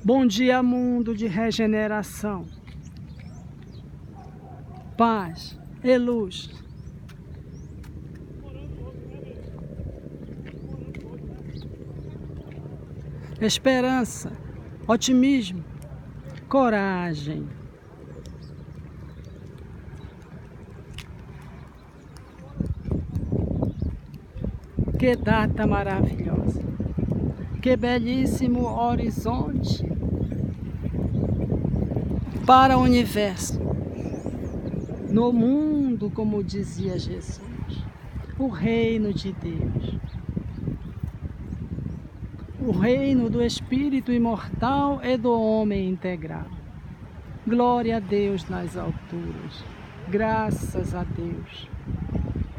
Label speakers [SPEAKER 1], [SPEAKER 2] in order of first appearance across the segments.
[SPEAKER 1] Bom dia, mundo de regeneração, paz e luz. Esperança, otimismo, coragem. Que data maravilhosa, que belíssimo horizonte para o universo. No mundo, como dizia Jesus, o reino de Deus, o reino do Espírito imortal e do homem integral. Glória a Deus nas alturas, graças a Deus,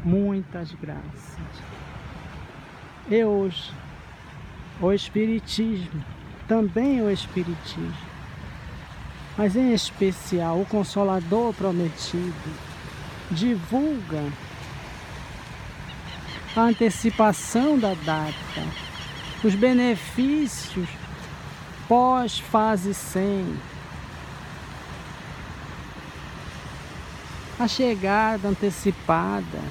[SPEAKER 1] muitas graças. E hoje, o Espiritismo, também o Espiritismo, mas em especial o Consolador Prometido, divulga a antecipação da data, os benefícios pós-fase 100, a chegada antecipada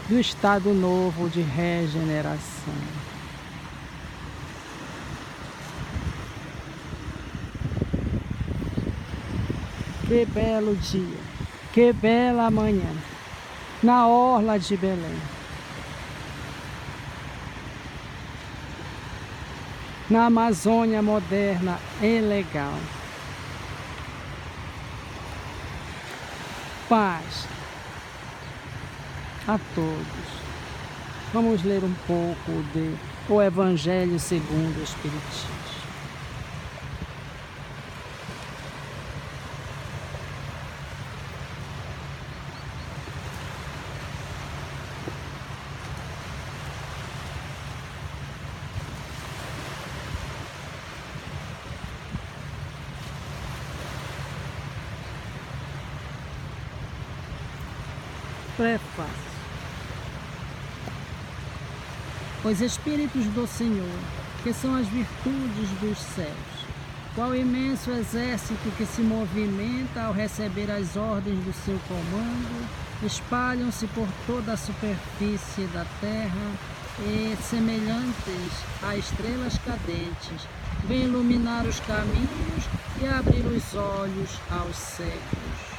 [SPEAKER 1] do estado novo de regeneração. Que belo dia, que bela manhã, na orla de Belém, na Amazônia moderna e legal. Paz a todos. Vamos ler um pouco de O Evangelho segundo o Espiritismo. Prefácio. Os Espíritos do Senhor, que são as virtudes dos céus, qual imenso exército que se movimenta ao receber as ordens do seu comando, espalham-se por toda a superfície da terra e, semelhantes a estrelas cadentes, vêm iluminar os caminhos e abrir os olhos aos cegos.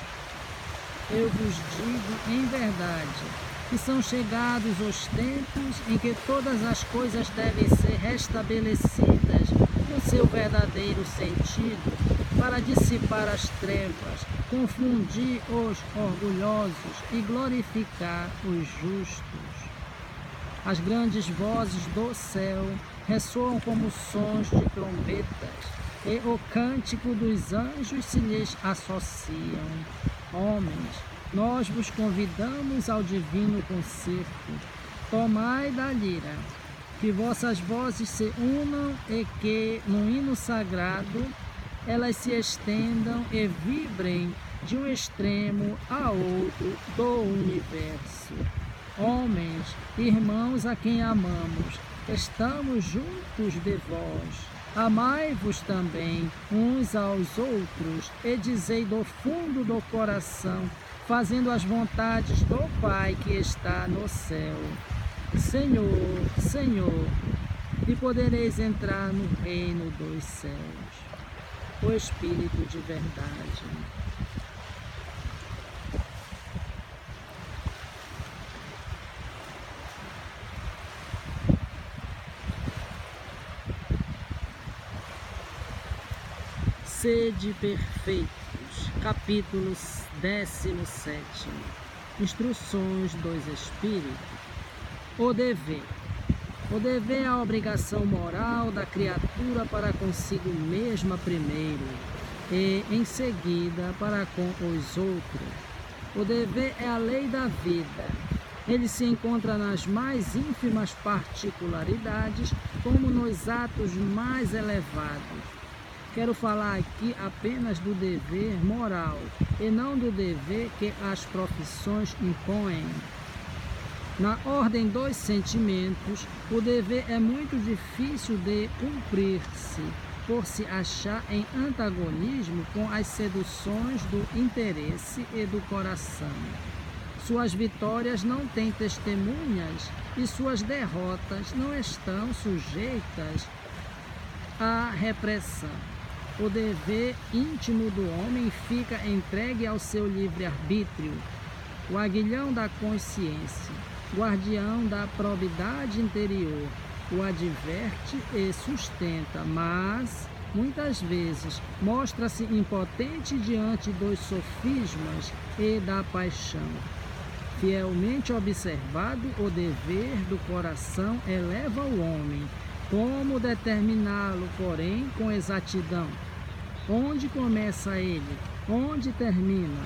[SPEAKER 1] Eu vos digo em verdade que são chegados os tempos em que todas as coisas devem ser restabelecidas no seu verdadeiro sentido, para dissipar as trevas, confundir os orgulhosos e glorificar os justos. As grandes vozes do céu ressoam como sons de trombetas, e o cântico dos anjos se lhes associam. Homens, nós vos convidamos ao divino concerto. Tomai da lira, que vossas vozes se unam e que, no hino sagrado, elas se estendam e vibrem de um extremo a outro do universo. Homens, irmãos a quem amamos, estamos juntos de vós. Amai-vos também uns aos outros e dizei do fundo do coração, fazendo as vontades do Pai que está no céu. Senhor, Senhor, e podereis entrar no reino dos céus. O Espírito de verdade. Sede perfeitos, capítulo 17. Instruções dos Espíritos. O dever. O dever é a obrigação moral da criatura para consigo mesma primeiro e, em seguida, para com os outros. O dever é a lei da vida. Ele se encontra nas mais ínfimas particularidades, como nos atos mais elevados. Quero falar aqui apenas do dever moral e não do dever que as profissões impõem. Na ordem dos sentimentos, o dever é muito difícil de cumprir-se. por se achar em antagonismo com as seduções do interesse e do coração. Suas vitórias não têm testemunhas e suas derrotas não estão sujeitas à repressão. O dever íntimo do homem fica entregue ao seu livre-arbítrio, o aguilhão da consciência, guardião da probidade interior, o adverte e sustenta, mas, muitas vezes, mostra-se impotente diante dos sofismas e da paixão. Fielmente observado, o dever do coração eleva o homem. Como determiná-lo, porém, com exatidão? Onde começa ele? Onde termina?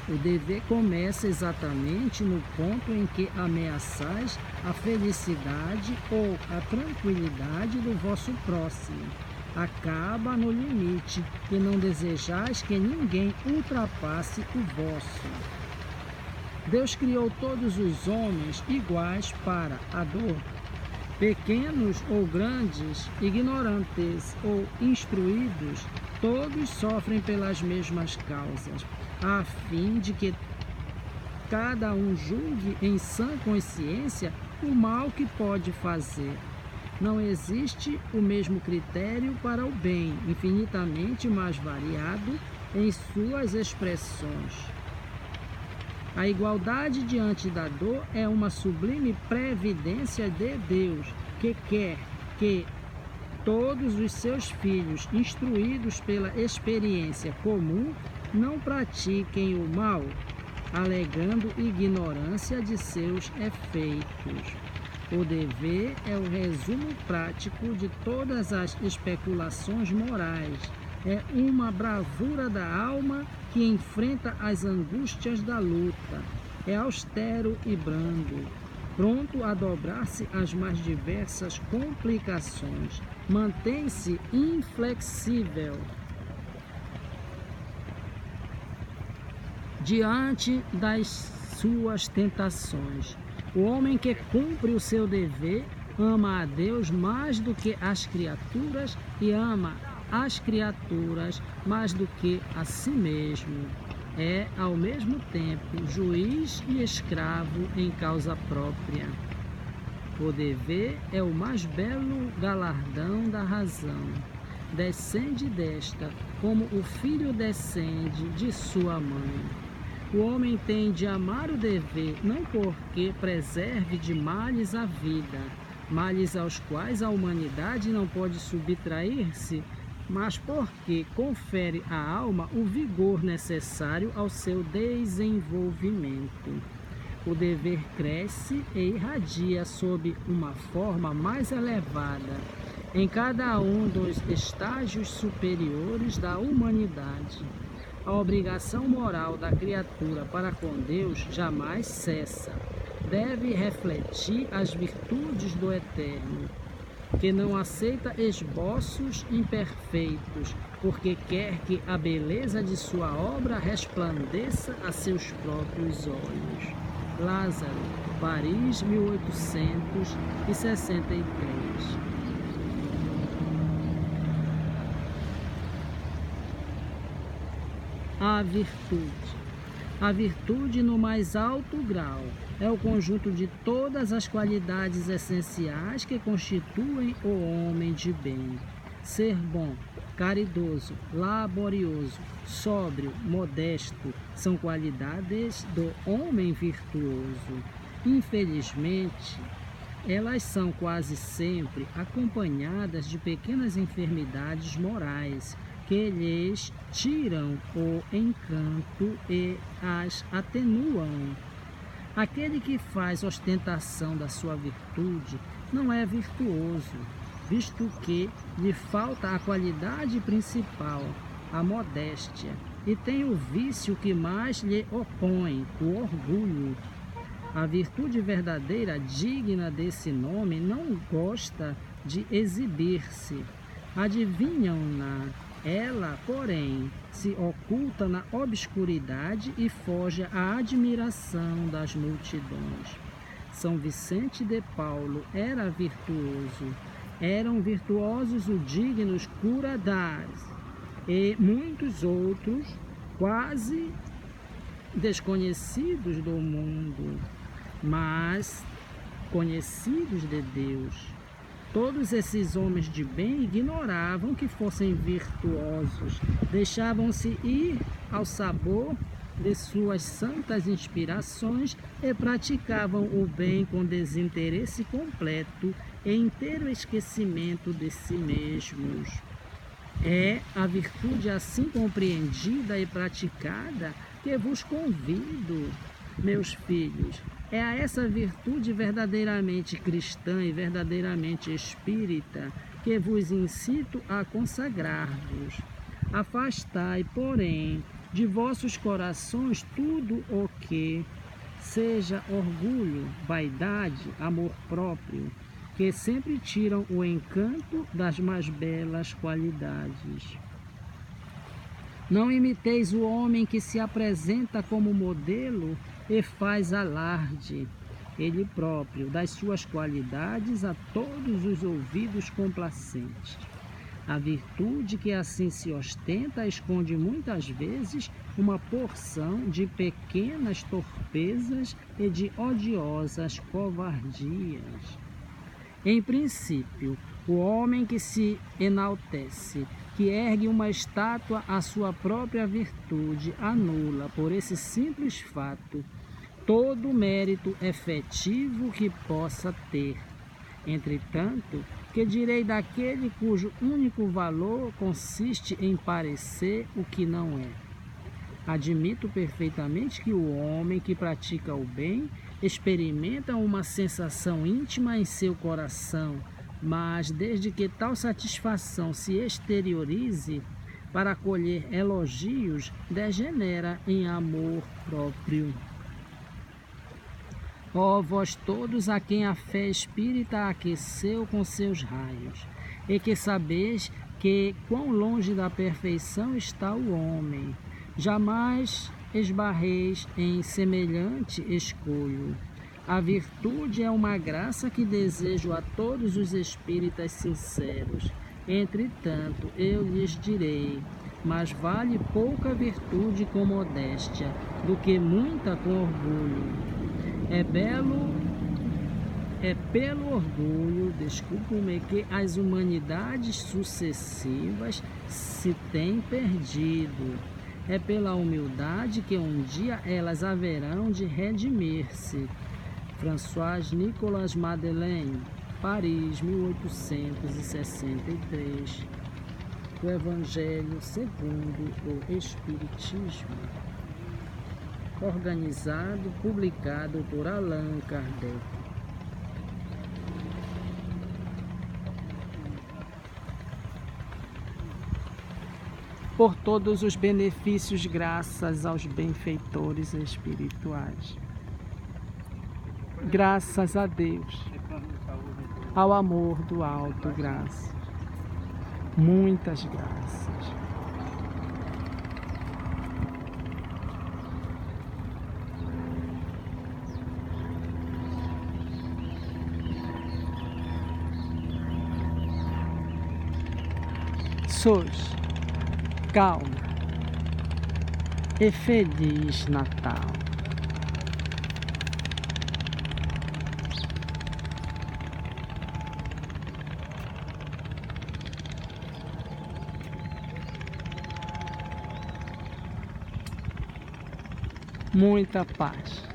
[SPEAKER 1] O dever começa exatamente no ponto em que ameaçais a felicidade ou a tranquilidade do vosso próximo. Acaba no limite e não desejais que ninguém ultrapasse o vosso. Deus criou todos os homens iguais para a dor. Pequenos ou grandes, ignorantes ou instruídos, todos sofrem pelas mesmas causas, a fim de que cada um julgue em sã consciência o mal que pode fazer. Não existe o mesmo critério para o bem, infinitamente mais variado em suas expressões. A igualdade diante da dor é uma sublime previdência de Deus, que quer que todos os seus filhos, instruídos pela experiência comum, não pratiquem o mal, alegando ignorância de seus efeitos. O dever é o resumo prático de todas as especulações morais. É uma bravura da alma que enfrenta as angústias da luta. É austero e brando, pronto a dobrar-se às mais diversas complicações. Mantém-se inflexível diante das suas tentações. O homem que cumpre o seu dever ama a Deus mais do que as criaturas e ama as criaturas mais do que a si mesmo. É, ao mesmo tempo, juiz e escravo em causa própria. O dever é o mais belo galardão da razão. Descende desta, como o filho descende de sua mãe. O homem tem de amar o dever, não porque preserve de males a vida, males aos quais a humanidade não pode subtrair-se, mas porque confere à alma o vigor necessário ao seu desenvolvimento. O dever cresce e irradia sob uma forma mais elevada em cada um dos estágios superiores da humanidade. A obrigação moral da criatura para com Deus jamais cessa. Deve refletir as virtudes do Eterno, que não aceita esboços imperfeitos, porque quer que a beleza de sua obra resplandeça a seus próprios olhos. Lázaro, Paris, 1863. A virtude. A virtude, no mais alto grau, é o conjunto de todas as qualidades essenciais que constituem o homem de bem. Ser bom, caridoso, laborioso, sóbrio, modesto, são qualidades do homem virtuoso. Infelizmente, elas são quase sempre acompanhadas de pequenas enfermidades morais, que lhes tiram o encanto e as atenuam. Aquele que faz ostentação da sua virtude não é virtuoso, visto que lhe falta a qualidade principal, a modéstia, e tem o vício que mais lhe opõe, o orgulho. A virtude verdadeira, digna desse nome, não gosta de exibir-se. Adivinham-na. Ela, porém, se oculta na obscuridade e foge à admiração das multidões. São Vicente de Paulo era virtuoso. eram virtuosos o dignos curadares, e muitos outros quase desconhecidos do mundo, mas conhecidos de Deus. Todos esses homens de bem ignoravam que fossem virtuosos, deixavam-se ir ao sabor de suas santas inspirações e praticavam o bem com desinteresse completo e inteiro esquecimento de si mesmos. É a virtude assim compreendida e praticada que vos convido, meus filhos. É a essa virtude verdadeiramente cristã e verdadeiramente espírita que vos incito a consagrar-vos. Afastai, porém, de vossos corações tudo o que seja orgulho, vaidade, amor próprio, que sempre tiram o encanto das mais belas qualidades. Não imiteis o homem que se apresenta como modelo e faz alarde, ele próprio, das suas qualidades a todos os ouvidos complacentes. A virtude que assim se ostenta esconde muitas vezes uma porção de pequenas torpezas e de odiosas covardias. Em princípio, o homem que se enaltece, que ergue uma estátua à sua própria virtude, anula, por esse simples fato, todo o mérito efetivo que possa ter. Entretanto, que direi daquele cujo único valor consiste em parecer o que não é? Admito perfeitamente que o homem que pratica o bem experimenta uma sensação íntima em seu coração, mas desde que tal satisfação se exteriorize para colher elogios, degenera em amor próprio. Ó vós todos a quem a fé espírita aqueceu com seus raios, e que sabeis que quão longe da perfeição está o homem, jamais esbarreis em semelhante escolho. A virtude é uma graça que desejo a todos os espíritas sinceros. Entretanto, eu lhes direi, mas vale pouca virtude com modéstia, do que muita com orgulho. É pelo orgulho, desculpe-me, que as humanidades sucessivas se têm perdido. É pela humildade que um dia elas haverão de redimir-se. François Nicolas Madeleine, Paris, 1863. O Evangelho segundo o Espiritismo. Organizado, publicado por Allan Kardec. Por todos os benefícios, graças aos benfeitores espirituais. Graças a Deus, ao amor do alto, graças. Muitas graças. Sois calma e Feliz Natal. Muita paz.